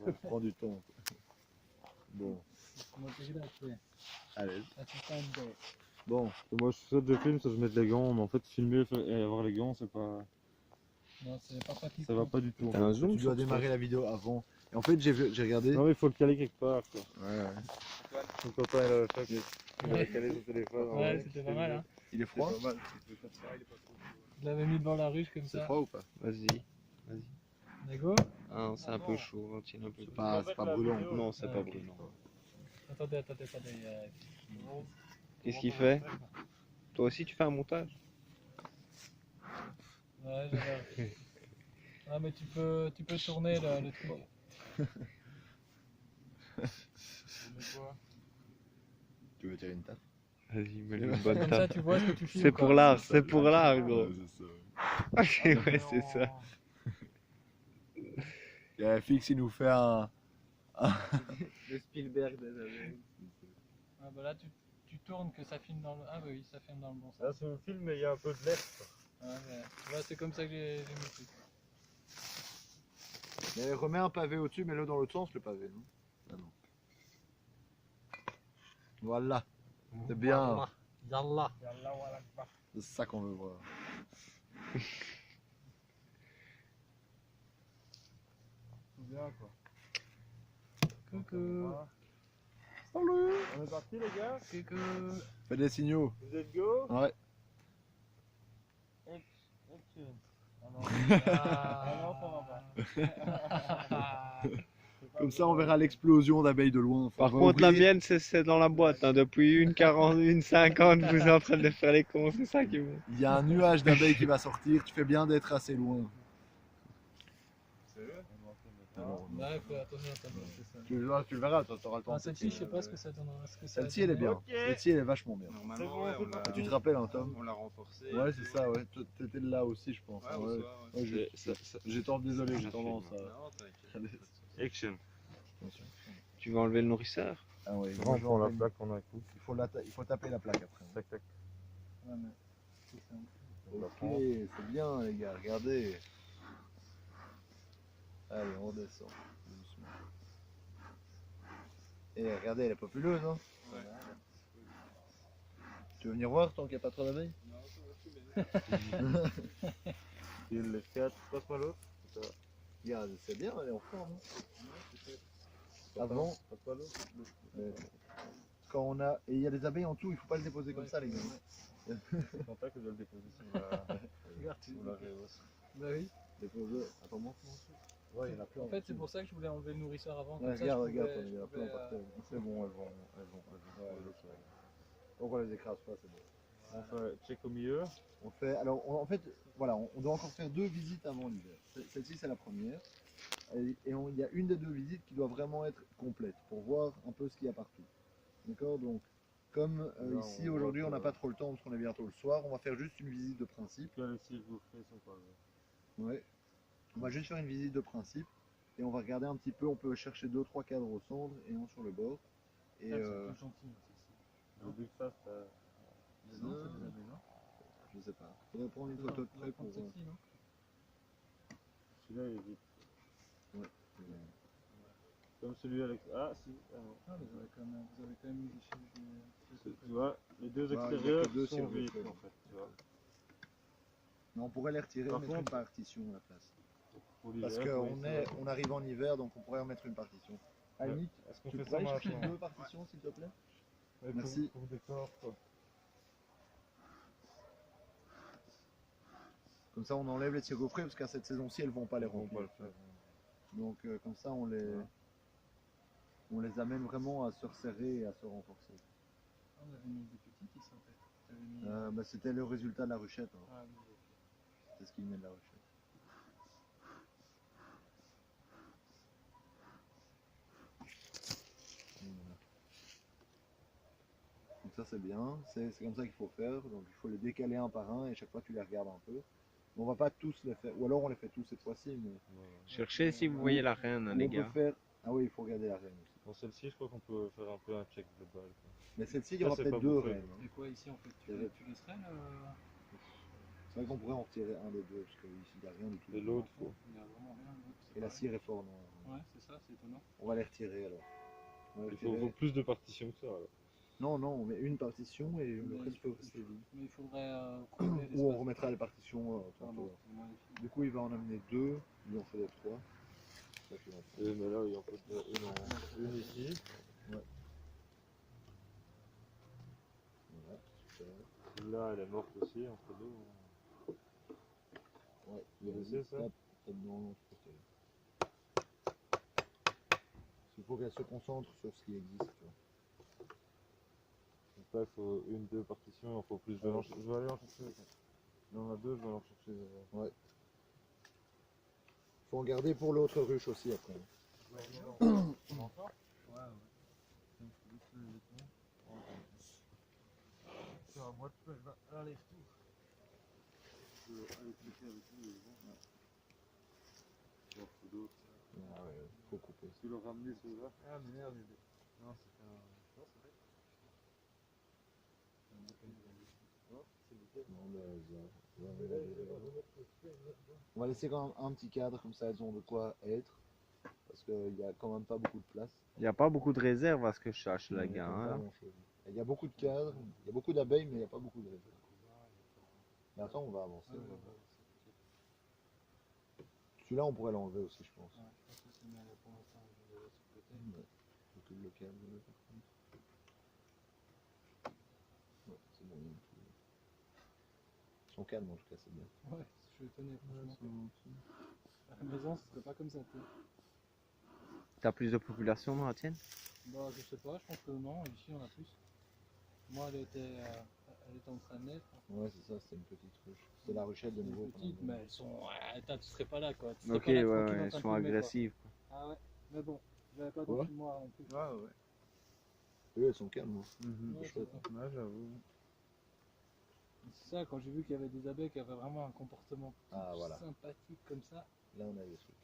Ça prend du temps. Bon, allez. Bon, moi soit je filme, soit je mets les gants, mais en fait filmer et avoir les gants c'est pas... Non, c'est pas pratique. Ça va pas du tout. T'as un zoom Tu dois sur ce démarrer la vidéo avant. Et en fait j'ai regardé. Non mais il faut le caler quelque part quoi. Ouais, ouais. Mon copain il avait fait, il avait calé son téléphone. Ouais, c'était pas mal hein. Il est froid? Pas mal. Je l'avais mis devant la ruche comme C'est ça. froid ou pas? Vas-y. D'accord. Ah non, c'est un peu chaud, on tient un peu. C'est pas brûlant. Non, c'est pas Ok. brûlant. Attendez. Qu'est-ce qu'il fait? Toi aussi, tu fais un montage? Ouais, j'avais. Ah, mais tu peux tourner le truc. Tu veux tirer une taf? Vas-y, mets-le une bonne Comme ça, tape. tu vois ce que tu filmes. C'est quoi. pour l'art, c'est pour l'art, gros. Ouais, c'est ça. Ouais, c'est ça. Il y a FX, il nous fait un... Le Spielberg des abeilles. Ah, bah là, tu tournes que ça filme dans le. Ah, bah oui, ça filme dans le bon sens. Là c'est un film mais il y a un peu de l'air. Ouais, mais... ouais, c'est comme ça que j'ai mis le truc. Mais remets un pavé au-dessus, mets-le dans l'autre sens le pavé. Non, ah non. Voilà, c'est bien. Yallah. C'est ça qu'on veut voir. C'est bien quoi. Coucou. Salut. On est parti les gars? Coucou. Fais des signaux. Vous êtes go? Ouais. Action. Ah non, ça va pas. Comme ça on verra l'explosion d'abeilles de loin. Enfin, Par on va contre, la ouvrir. mienne, c'est dans la boîte. Hein. Depuis 1,40, 1,50, vous êtes en train de faire les cons, c'est ça qui vous. Il y a un nuage d'abeilles qui va sortir, tu fais bien d'être assez loin. Alors, Ouais, faut attention, c'est ça. tu le verras, tu auras le temps. Ah, celle-ci, je sais pas ce que ça donnera. Ce que ça Celle-ci elle est bien. Ok. Celle-ci elle est vachement bien. Normalement, ouais, on l'a- Tu te rappelles hein Tom? on l'a renforcé. Ouais c'est ça, ouais. T'étais là aussi je pense. Ouais, hein, au ouais. soir, Ouais, j'ai tendance, désolé, j'ai tendance à... Non, t'inquiète. Action. Tu vas enlever le nourrisseur? Ah ouais, On prend la plaque qu'on a coup. il faut taper la plaque après. Tac tac. Ouais, mais c'est ça. Ok, c'est bien les gars, regardez. Allez, on descend. Doucement. Et regardez, elle est populeuse, hein? Ouais. Tu veux venir voir tant qu'il n'y a pas trop d'abeilles? Il les 4, passe-moi l'autre. Regarde, c'est bien, elle est en forme. Hein. Avant, Passe-moi l'autre. quand on a. Et il y a des abeilles en dessous, il faut pas le déposer comme ça, les gars. Je pense pas que je dois le déposer sur la... Regarde, sur la réhausse. Bah oui. Déposer. Attends, montre. Ouais, il y en a plein. En fait, c'est pour ça que je voulais enlever le nourrisseur avant. Ouais, Comme ça, regarde, je regarde, pouvais- il y en a je plein pouvais, par terre. C'est bon, elles vont. Donc on les écrase pas, c'est bon. On fait check au milieu. On fait, alors en fait, voilà, on doit encore faire 2 visites avant l'hiver. Celle-ci c'est la première. Et il y a une des 2 visites qui doit vraiment être complète pour voir un peu ce qu'il y a partout. D'accord? Donc, comme Là, ici on aujourd'hui on voit n'a que- pas trop le temps parce qu'on est bientôt le soir, on va faire juste une visite de principe. Là les cils gaufrés sont pas là. Ouais. On va juste faire une visite de principe et on va regarder un petit peu, on peut chercher 2-3 cadres au centre et un sur le bord. Et C'est plus gentil aussi. J'ai vu que ça, ça... Non, c'est des abeilles, non? Je sais pas. Faudrait prendre une photo de près pour voir. Celle-ci, non? Celui-là il est vite. Ouais. Comme celui avec... Ah si, ah non. Ah, vous avez quand même mis des chiffres. Tu vois, les deux Ouais, il y a que extérieurs deux sont cils vides gaufrés. en fait, tu vois. Mais on pourrait les retirer et Par mettre une contre- partition à la place. Pour l'hiver, Parce oui, qu'on c'est vrai. on arrive en hiver, donc on pourrait en mettre une partition. À la Ouais. limite, Est-ce qu'on tu fait pourrais ça chercher maintenant? 2 partitions s'il te plaît? Ouais, Merci. Pour décor, quoi. Comme ça on enlève les tirs gaufrés parce qu'à cette saison-ci elles vont pas les Ils vont remplir. pas le faire. Donc comme ça on les amène vraiment à se resserrer et à se renforcer. On avait mis des petits qui sortaient. T'avais mis- Bah, c'était le résultat de la ruchette. Hein. Ah, oui. C'est ce qui venait de la ruchette. Voilà. Donc ça c'est bien, c'est comme ça qu'il faut faire. Donc il faut les décaler un par un et chaque fois tu les regardes un peu. Mais on va pas tous les faire, ou alors on les fait tous cette fois-ci. Mais Cherchez si vous voyez la reine, hein, on les peut gars. faire. Ah oui, il faut regarder la reine aussi. Pour celle-ci, je crois qu'on peut faire un peu un check global. Quoi. Mais celle-ci, il y Ça, aura c'est peut-être pas 2 bouffé, reines. quoi. Hein. Et quoi ici en fait? Tu laisserais le. C'est vrai qu'on pourrait en retirer un des deux, parce qu'ici il n'y a rien du tout. Et l'autre, Il y a vraiment rien d'autre. Et la cire est fort noire. Ouais, c'est ça, c'est étonnant. On va les retirer alors. On va les Il faut retirer. plus de partitions que ça alors. Non, non, on met une partition et le Mais reste peut rester vide. Mais il faudrait combler Ou on l'espace. remettra les partitions Pardon, tantôt. c'est magnifique. Du coup, il va en amener deux. Lui, on fait les trois. Ça fait longtemps. Mais là, il y en a une ici. Voilà, super. Là, elle est morte aussi, entre deux. Ouais, Vous laissez ça? tape dedans, non, je préfère. Il faut qu'elle se concentre sur ce qui existe. Tu vois. Donc là, il faut une, deux partitions, il en faut plus. Je vais aller en chercher. Il y en a deux, je vais aller en chercher. Ouais. Faut en garder pour l'autre ruche aussi après. Encore? Ouais, ouais. C'est à moi de faire l'aller-retour. Je vais aller cliquer avec lui. Faut d'autres. Ah ouais, faut couper. Tu l'as ramené celui-là? Ah mais merde, non, c'est un. Non, c'est vrai. Non, on va laisser quand même un petit cadre, comme ça elles ont de quoi être. Parce qu'il n'y a quand même pas beaucoup de place. Il n'y a pas beaucoup de réserves à ce que je cherche, les Il y a gars. pas Hein. grand-chose. Il y a beaucoup de cadres, il y a beaucoup d'abeilles, mais il n'y a pas beaucoup de réserves. Mais attends, on va avancer. Celui-là, on pourrait l'enlever aussi, je pense. Ouais, je pense que c'est mieux pour l'instant, je vais le laisser de côté. Ouais. Faut que le cadre, là, par contre. Ouais, c'est bon, il y a un truc. Ils sont calmes, en tout cas, c'est bien. Ouais, je suis étonné, franchement. À la maison, ce serait pas comme ça, tu sais. T'as plus de population dans la tienne? Bah, je sais pas, je pense que non, ici on a plus. Moi, elle était en train de naître. Ouais, c'est ça, c'était une petite ruche. C'est la ruchette de C'est nouveau. une petite, mais elles sont. Attends, tu serais pas là quoi. Tu serais Ok, pas là, ouais, tranquille, en elles train de sont filmer, quoi. agressives. Ah ouais, mais bon, j'avais pas Ouais. d'autres moi non plus. Ouais. Eux, elles sont calmes. Hein. Ouais, chouette. c'est ça. Ouais, j'avoue. C'est ça, quand j'ai vu qu'il y avait des abeilles qui avaient vraiment un comportement Ah, voilà. sympathique comme ça. Là, on a des trucs.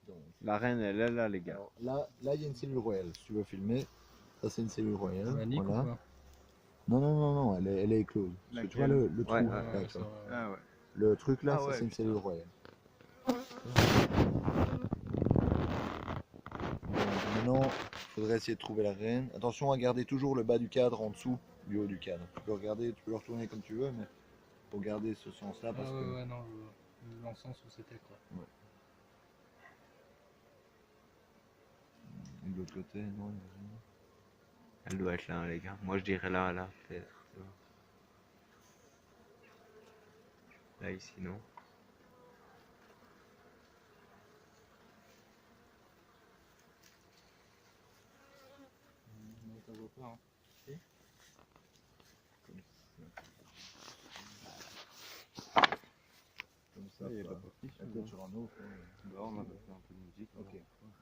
Donc, La reine, elle est là, les gars. alors, là, il y a une cellule royale. Si tu veux filmer, ça, c'est une cellule royale. Voilà. Non, elle est éclose. Parce que tu vois le trou Ouais, là, ouais, tu vois. Ah ouais. Le truc là, Ah ça ouais, c'est une putain. cellule royale. Maintenant, il faudrait essayer de trouver la reine. Attention à garder toujours le bas du cadre en dessous du haut du cadre. Tu peux regarder, tu peux le retourner comme tu veux, mais faut garder ce sens-là parce Ah que. ouais, non, l'encens où c'était quoi. Et de l'autre côté, non, il y a rien. Elle doit être là, les gars. Moi, je dirais là, peut-être. tu vois. Là, ici, non. Mais ça vaut pas, hein. Comme ça, Il y a pas. pas de partition, Peut-être hein. sur un autre. Là, on avait fait un peu de musique. Ok.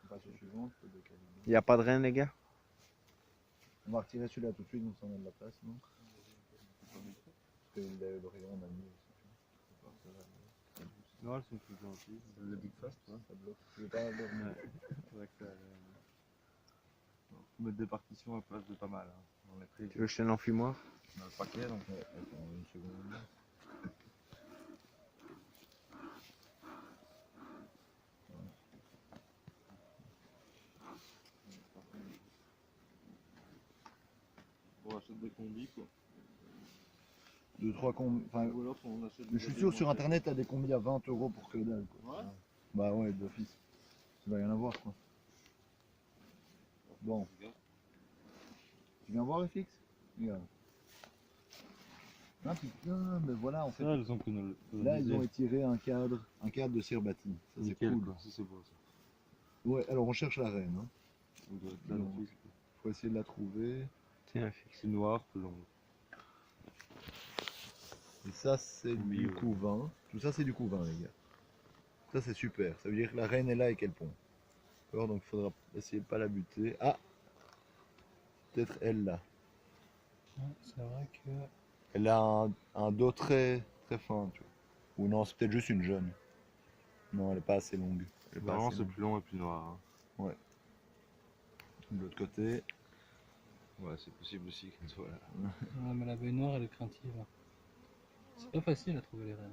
On passe au suivant, tu peux décaler. Il n'y a pas de reine, les gars? On va retirer celui-là tout de suite, donc ça on a de la place, non? Parce que le rayon on a mis aussi. Tu vois. Non, elles sont plus gentilles. Le Big Fast, tu vois, ça bloque. Je vais pas le remettre. C'est vrai que ça. Faut mettre des partitions à place de pas mal. Hein. On est pris Tu veux que je te l'enfumoir? dans le paquet, donc. Attends une seconde. On achète des combis quoi. 2-3 combis. Enfin, Ou alors on achète je suis sûr sur internet t'as des combis à 20 € pour que dalle. Quoi. Ouais. Bah ouais, d'office. Ça va rien avoir quoi. Bon. Tu viens voir FX? Regarde. Ah putain, mais voilà en fait. Ça, elles ont pris Là ils ont étiré un cadre de Cirbati. Ça c'est Nickel, cool. quoi. Ça, c'est beau ça. Ouais, alors on cherche la reine. Hein. On doit être là, Non. le Faut essayer de la trouver. Tiens, C'est noir, long. Et ça c'est du milieu. couvain. Tout ça c'est du couvain les gars. Ça c'est super. Ça veut dire que la reine est là et qu'elle pond. D'accord, donc il faudra essayer de pas la buter. Ah, peut-être elle là. Ouais, c'est vrai que. Elle a un dos très très fin, tu vois. Ou non, c'est peut-être juste une jeune. Non, elle est pas assez longue. Elle est pas Vraiment, assez c'est longue. plus long et plus noir. Hein. De l'autre côté, Ouais, c'est possible aussi qu'elle soit là. Ouais, mais l'abeille noire, elle est craintive. C'est pas facile à trouver les reines.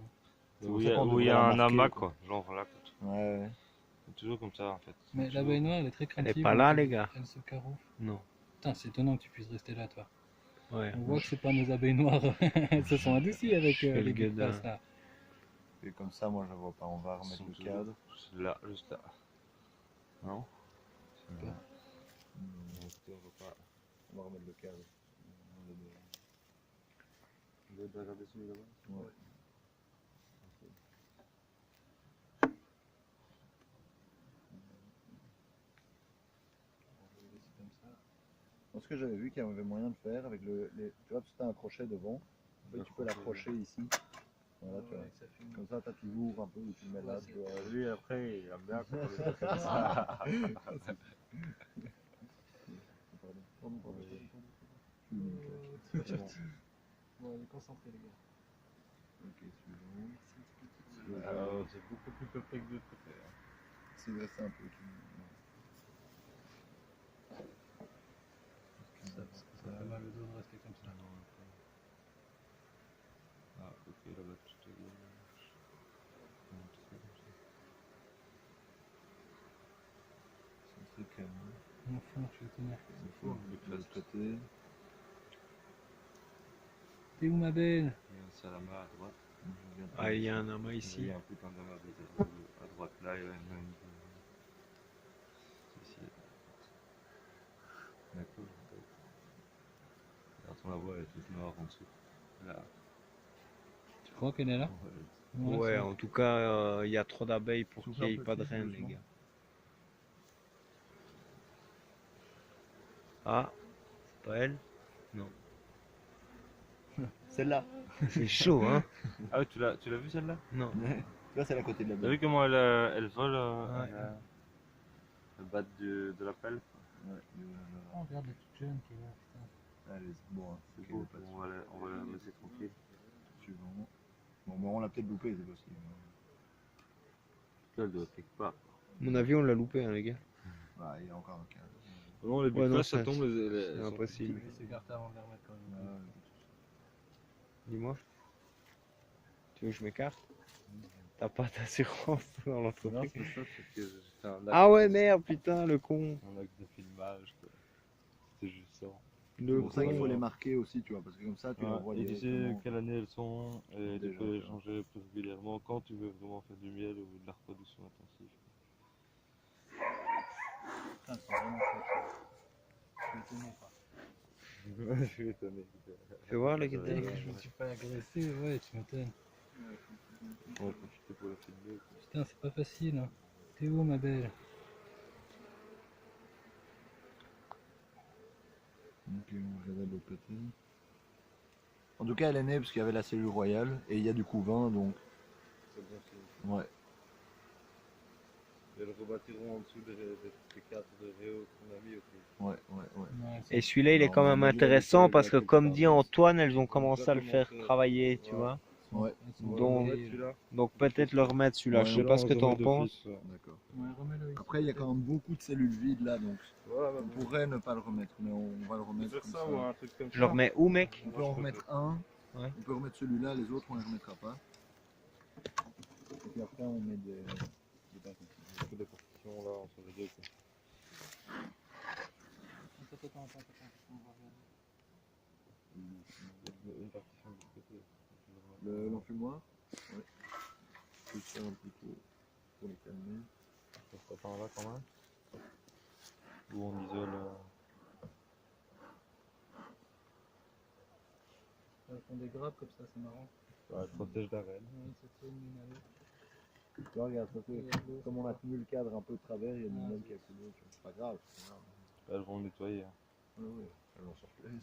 C'est pour Où ça qu'on il y devrait a la un marquer, amas, quoi. quoi. Genre là. ouais. C'est toujours comme ça en fait. Mais Toujours- l'abeille noire, elle est très Elle est craintive. pas là, les gars. Elle se caroufle. Non. Putain, c'est étonnant que tu puisses rester là, toi. Ouais. On voit que c'est pas nos abeilles noires. Elles se sont adoucies avec Quel les gueudin. guédasses là. Et comme ça, moi je vois pas. On va Ils remettre sont le toujours cadre. Là, juste là. Non Super. Non, écoutez, on va pas. On va remettre le cadre. Vous avez déjà regardé celui là-bas? Ouais. Moi, ce que j'avais vu qu'il y avait moyen de faire avec tu vois, tu as un crochet devant. En fait, tu peux l'accrocher ici. Voilà, tu vois. Comme ça, tu l'ouvres un peu et tu le mets là. Tu vois. Lui après, il aime bien quand on les fait comme ça. Pardon. Bon, allez, concentrez les gars. Ok, suivant. Alors, c'est beaucoup plus complet que de l'autre côté. Hein. Essaye de rester un peu. Ça fait mal le dos de rester comme ça. Ah, ok, là-bas, tout est bien. Non, tout est comme ça. C'est très calme. Enfin, je vais tenir. Il faut de l'autre côté. T'es où ma belle? Il y a un salama à droite. Ah, il y a un amas Il ici. y a un putain d'amas à droite là, il y a une. Ici. D'accord. Regarde, on la voit, elle est toute noire en dessous. Là. Tu crois qu'elle est là? Ouais, en tout cas, il y a trop d'abeilles pour Souffle qu'il n'y un ait peu pas de plus, reine, les doucement. gars. Ah, c'est pas elle? Non. Celle-là. C'est chaud, hein? Ah oui, tu l'as vu celle-là? Non. Là, c'est la côté de la T'as belle. vu comment elle vole Ouais. le bat de la pelle? Ouais, Oh, regarde la toute jeune qui est là, putain. allez, bon, hein, C'est ok, beau, pas de on va la laisser tranquille. suivant. Bon, on l'a peut-être loupé, c'est possible. Là, elle doit être quelque part. À mon avis, on l'a loupé, hein, les gars. Ah, il y a encore un cadre. Non, les Ouais, big non, flash, ça ça- tombe, C'est elles sont impossible. Je vais s'écarter avant de les remettre quand même. Ah, Dis-moi. Tu veux que je m'écarte? T'as pas d'assurance dans Non, l'entreprise? c'est ça, c'est que c'était un acte, Ah ouais, merde, putain, le con. un acte de filmage, quoi. C'était juste ça. C'est Le pour ça qu'il faut con. les marquer aussi, tu vois, parce que comme ça, tu les vois Et tu sais directement. quelle année elles sont, et tu Déjà, peux les ça. changer plus régulièrement quand tu veux vraiment faire du miel ou de la reproduction intensive. Putain, c'est vraiment chouette. Je suis étonné, quoi. Je suis étonné. Fais voir le Dès guide. que je me suis pas agressé, ouais, tu m'étonnes. On va profiter pour la filmer. Putain, c'est pas facile, hein. T'es où ma belle? Ok, on regarde de l'autre côté. En tout cas, elle est née parce qu'il y avait la cellule royale et il y a du couvain, donc C'est bien fait. ouais. Elles rebâtiront en dessous des cadres de Réo qu'on a mis aussi. Ouais. Ouais, Et celui-là, il est Non, quand on même a déjà intéressant laissé parce que, la comme plupart dit des- Antoine, elles ont commencé à le faire commencé, travailler, tu voilà. vois. Ouais, On va Donc- le remettre, celui-là. Donc peut-être le remettre celui-là. Ouais, Je sais pas ce que t'en penses. d'accord. Ouais, remets-le ici. Après, il y a quand même beaucoup de cellules vides là, donc Ouais, on pourrait ne pas le remettre, mais on va le remettre faire comme ça ça. ou un truc comme ça. Je le remets où, mec? On peut en remettre un, Ouais. on peut remettre celui-là, les autres on les remettra pas. Et puis après on met des partitions. Un peu de partition là entre les deux. Quoi. Attends, on va regarder. Une partition de l'autre côté. L'enfumoir. Ouais. Je vais faire un peu pour les calmer. Ça se passe là quand même. Où on isole. Elles font des grappes comme ça, c'est marrant. Elle protège la reine. Ouais, ça tient une avec. Tu vois, regarde, ça fait, Et l'autre, comme on a tenu le cadre un peu de travers, il y a du Ah, même c'est- qui a coulé. tu vois. C'est pas grave. Elles vont le nettoyer. Hein. Ouais, elles vont se replacer.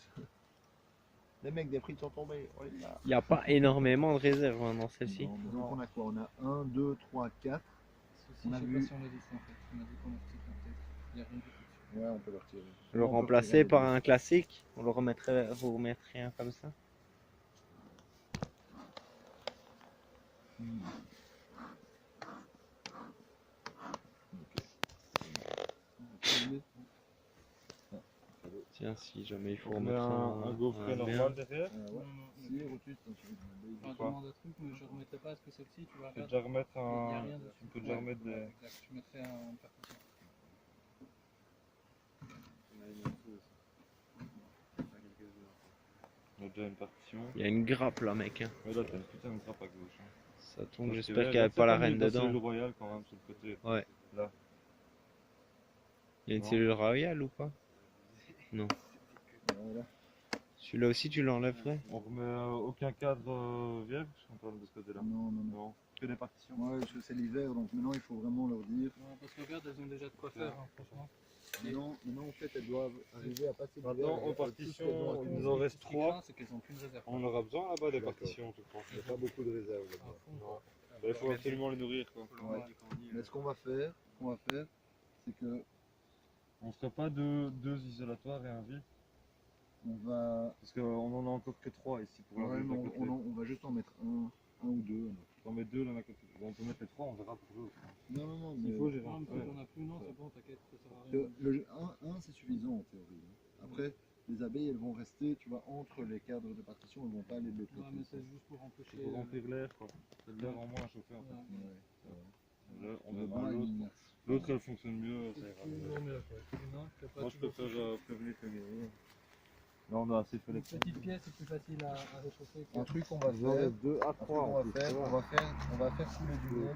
Les mecs, des frites sont tombés. On les a. Il n'y a pas énormément de réserves hein, dans celle-ci. Non, mais donc on a quoi? On a 1, 2, 3, 4. Ceci, On a je sais vu- pas si on l'a dit ça en fait. On a dit qu'on a retiré peut-être. Il y a rien du tout. Ouais, on peut le retirer. Le On peut remplacer retirer par les un classique. On le remettrait, vous remettriez un comme ça. deux. Ok. Tiens, si jamais il faut On met remettre un gaufret un normal verre. derrière. Ouais. Non, Si, rotus, t'en suffit de je demander. demande un truc, mais je ne remettrai pas. Est-ce que celle-ci, tu vas Tu peux regarder? déjà remettre Il y a un. rien dessus. Tu peux déjà remettre des. Exact, je mettrai une partition. On a déjà une partition. Il y a une grappe là, mec. Hein. Mais là, t'as une putain de grappe à gauche. Hein. Ça tombe, Parce que j'espère là, qu'il n'y avait c'est pas la comme reine la cellule dedans. royale quand même sur le côté. Ouais. Là. Il y a une Non. cellule royale ou pas? Non. Voilà. Celui-là aussi, tu l'enlèverais? On remet aucun cadre vierge, on parle de ce côté-là. Non, non, non. Non, que des partitions. Ouais, parce que c'est l'hiver, donc maintenant il faut vraiment leur dire. Non, parce que regarde, elles ont déjà de quoi faire, hein, franchement. Maintenant, en fait, elles doivent arriver à passer l'hiver. Maintenant, aux avec tout ce partitions, qu'elles ont à il faire. nous en reste Ce qui est bien, 3. c'est qu'elles n'ont plus de réserve. On aura besoin là-bas des D'accord. partitions, tu crois? Il n'y a pas beaucoup de réserves À là-bas. fond, quoi. Bah, il faut absolument les nourrir quoi. Ouais. Mais ce qu'on va faire, c'est que On ferait pas deux isolatoires et un vide. on va, Parce qu'on en a encore que 3 ici pour ouais, la mais côté. on va juste en mettre un ou deux. On met 2 l'un à côté. Bon, on peut mettre les 3, on verra pour l'autre. Non, non, non. S'il Mais faut, j'ai Non, mais ouais. si t'en as plus, non, c'est bon, t'inquiète, ça sert à rien. un, c'est suffisant en théorie. Hein. Après, les abeilles, elles vont rester, tu vois, entre les cadres de partition, elles vont pas aller de l'autre Ouais, côté. mais c'est juste pour empêcher. C'est pour remplir l'air quoi. C'est de l'air en moins à chauffer en fait. Ouais. Là, on Le verra bras, l'autre. il- L'autre elle fonctionne mieux, ça C'est ira mieux. toujours mieux, quoi. Sinon, je peux pas Moi je toujours préfère toucher. prévenir que guérir. Là on a assez fait les Une petite pièce, c'est plus facile à réchauffer. Un truc qu'on va faire, J'en ai 2 à un truc 3 qu'on va faire, on va faire couler du miel.